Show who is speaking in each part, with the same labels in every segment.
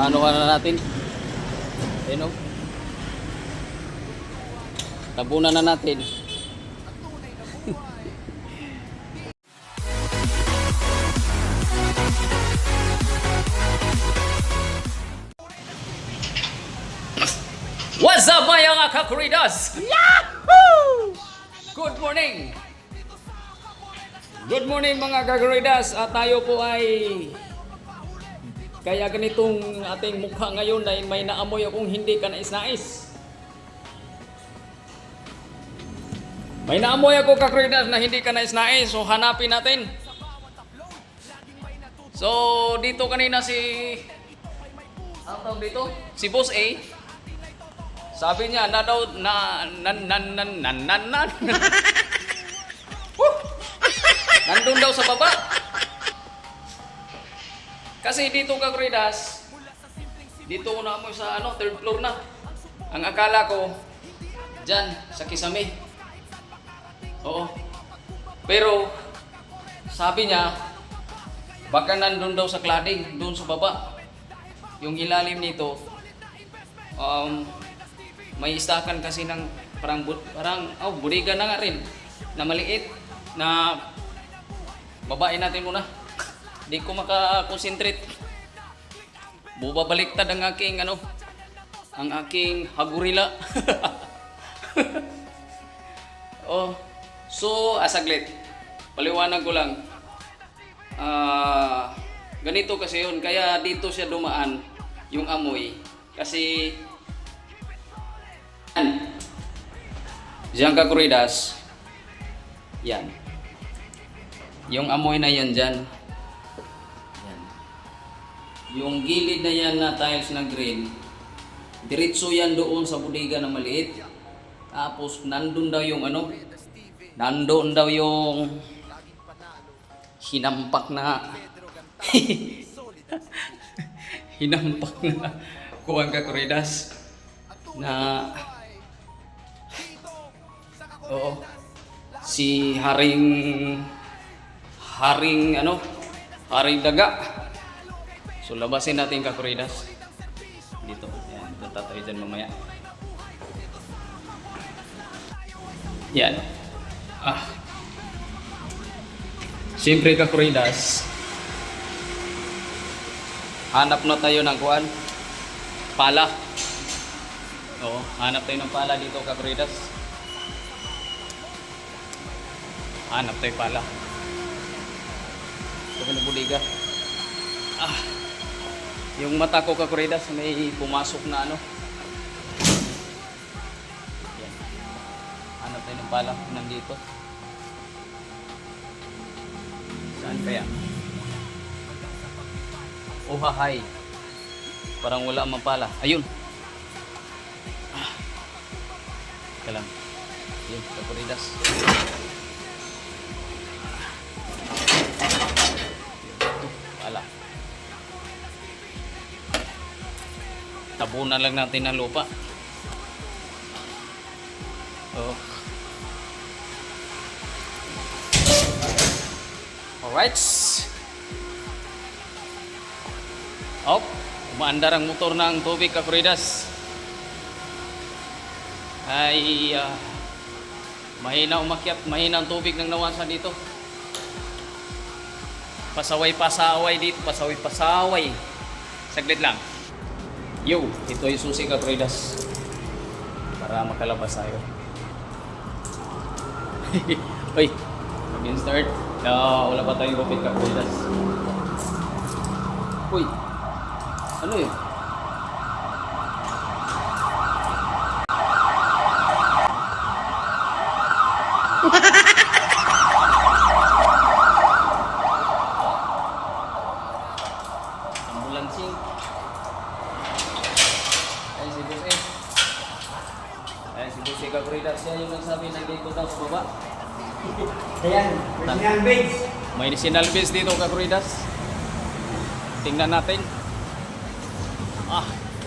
Speaker 1: ano na natin. Ayun o. Tabunan na natin. What's up mga kakuridas? Yahoo! Good morning! Good morning mga kakuridas. At tayo po ay kaya ganitong ating mukha ngayon dahil may naamoy akong hindi ka nais-nais. May naamoy ako kakuridas na hindi ka nais-nais. So hanapin natin. So dito kanina si ano tawag dito? Si Boss A. Sabi niya na daw nandun daw sa baba. Kasi dito kakuridas, dito na mo sa third floor na. Ang akala ko diyan sa Kisame. Oo. Pero sabi niya baka nandun daw sa cladding, doon sa baba. Yung ilalim nito may istakan kasi ng parang bodega na nga rin na maliit na babae natin muna. Di ko maka-concentrate. Bubabaliktad ang aking ang aking hagurila. Oh, so asaglit. Paliwanag ko lang. Ganito kasi yun, kaya dito siya dumaan yung amoy kasi diyan kakuridas, yan. Yung amoy na yan dyan. Yan. Yung gilid na yan na tiles na green, diretso yan doon sa bodega na maliit. Tapos nandun daw yung nandun daw yung hinampak na hinampak na kuwang kakuridas na oo, si Haring daga. So labasin natin kakuridas dito. Yan, punta tayo dyan mamaya. Yan. Siyempre kakuridas, hanap na tayo ng kuwan, pala. Oo, hanap tayo ng pala dito kakuridas. Hanap tayo pala. Ito ko na bodega. Yung mata ko kakuridas may pumasok na Yan. Hanap tayo ng pala nandito. Saan kaya? Hahay. Parang wala mang pala. Ayun. Teka lang. Ayun, kakuridas. Pala. Tabunan lang natin ng lupa. Oh. Alright. Oh, umaandar ang motor ng tubig kakuridas. Ay mahina umakyat, mahina ang tubig ng nawasan dito. Pasaway-pasaway dito, pasaway-pasaway. Saglit lang. Yo, ito yung susi kakuridas para makalabas tayo. Uy, mag-start. Wala pa tayong gupit kakuridas. Uy, ano yun? Ambulansing. Ayan si Boss A. Ayan si Boss A kakuridas. Siya yung nagsabi nandito daw sa baba.
Speaker 2: Ayan, medicinal beds.
Speaker 1: May medicinal beds dito kakuridas. Tingnan natin.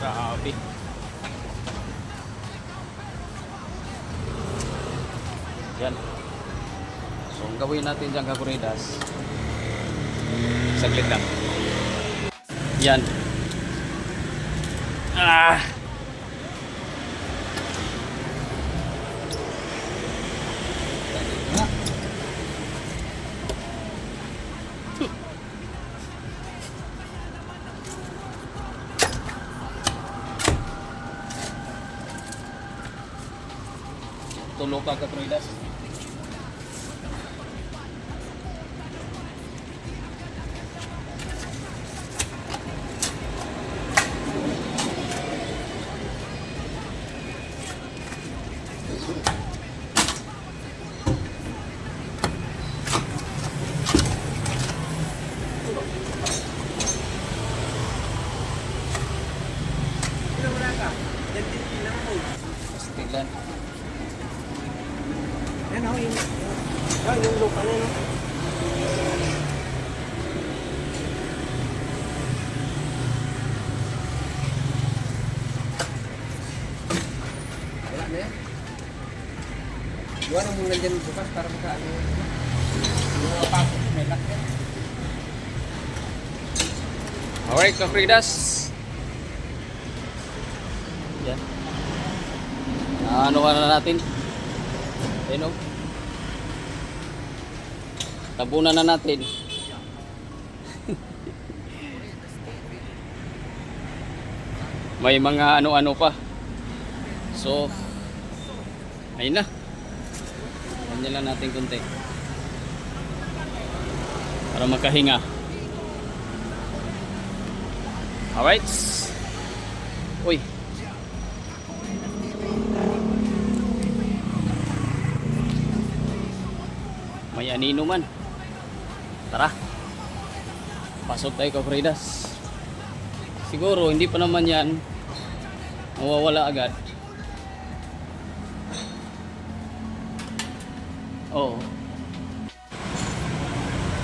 Speaker 1: Grabe. Yan. So ang gawin natin dyan kakuridas, saglit lang. Yan. Ah! Tulog ka Katroidas. Tiglan.
Speaker 2: Yan o, yung lupa na yun. Wala na yan. Iwan mo na dyan bukas para makaano. Yung mga pasok, may lock yan.
Speaker 1: Alright, Kapridas. Yan. Ano na natin? Ayun o. Tabunan na natin. May mga ano-ano pa. So, ayun na. Ganyan lang natin konti. Para makahinga. Alright. Uy. May anino man. Tara. Pasok tayo Kapridas. Siguro hindi pa naman yan mawawala agad. Oo.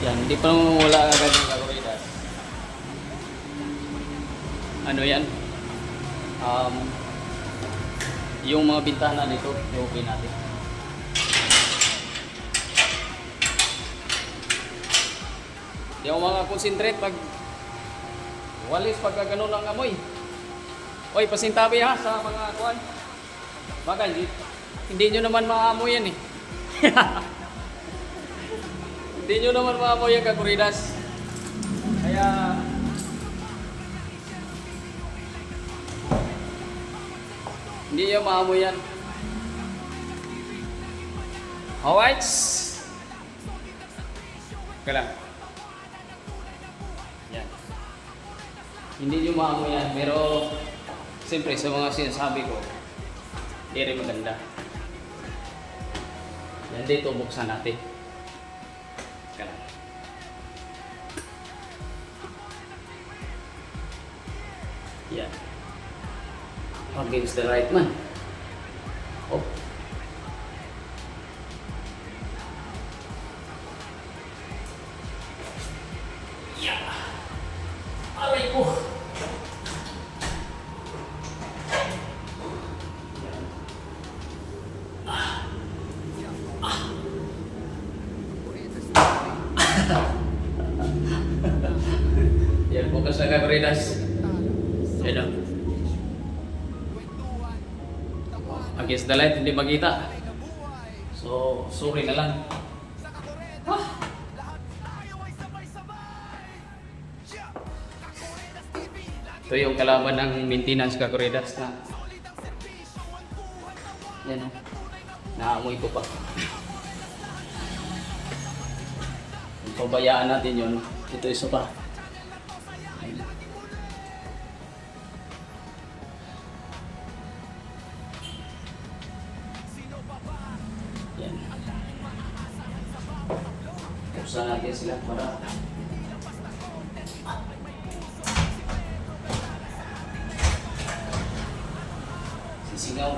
Speaker 1: Yan, hindi pa naman mawawala agad yung Kapridas. Ano yan? Yung mga bintana nito, i-open natin. Di ako makakonsentrate pag walis pagka ganun ang amoy. Oy, pasintabi ha sa mga kuwan. Baka hindi nyo naman maamoy yan eh. Hindi nyo naman maamoy yan Kapridas. Kaya hindi nyo maamoy yan. Alright. Okay lang. Yan. Hindi nyo maamoy yan. Pero siyempre sa mga sinasabi ko, hindi rin maganda. Yan dito, buksan natin. Okay lang. Yan. Against the right man. Oh. Yeah. Aray ko. Yan, bukas na Kapridas. Hello. Against the light, hindi makita. So, sorry na lang. Ito yung kalaban ng maintenance Kapridas na yan o. Naamoy ko pa. Kung pabayaan natin yun, ito isa pa. Yan. Buksan natin sila para sisigaw.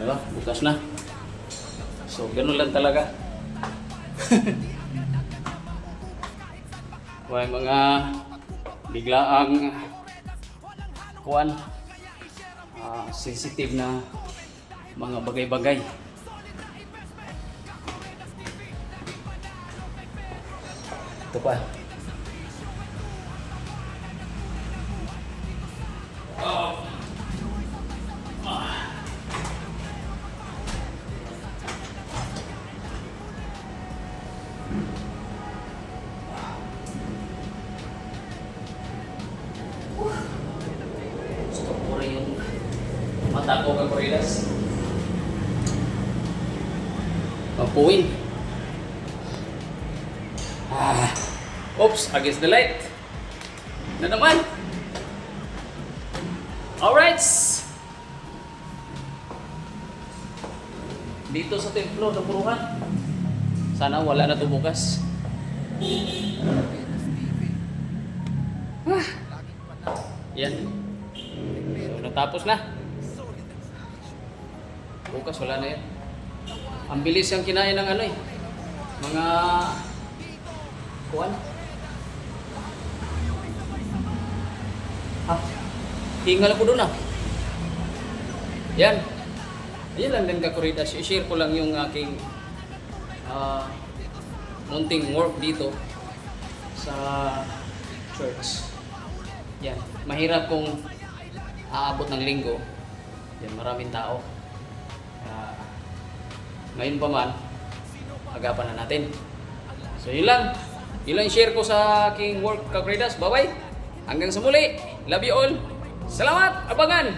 Speaker 1: Diba? Bukas na. So, ganun lang talaga. May mga biglaang kuwan, sensitive na mga bagay-bagay. Ito pa. Gusto ko rin yung mata ko Kapuridas. Papuin. Oops, against the light. Na naman. Alright. Dito sa templo ng Puruhan. Sana wala na ito bukas. Yan. So, natapos na. Bukas wala na yan. Ang bilis yung kinain ng ano eh. Mga kuwan. Hingal ko doon ah. Yan. Ayan lang din Kakuridas. I-share ko lang yung aking munting work dito sa church. Yan. Mahirap kung aabot ng linggo. Yan, maraming tao. Ngayon pa man, agapan na natin. So yun lang. Yun lang share ko sa aking work Kakuridas. Bye-bye. Hanggang sa muli. Love you all. Salamat. Abangan.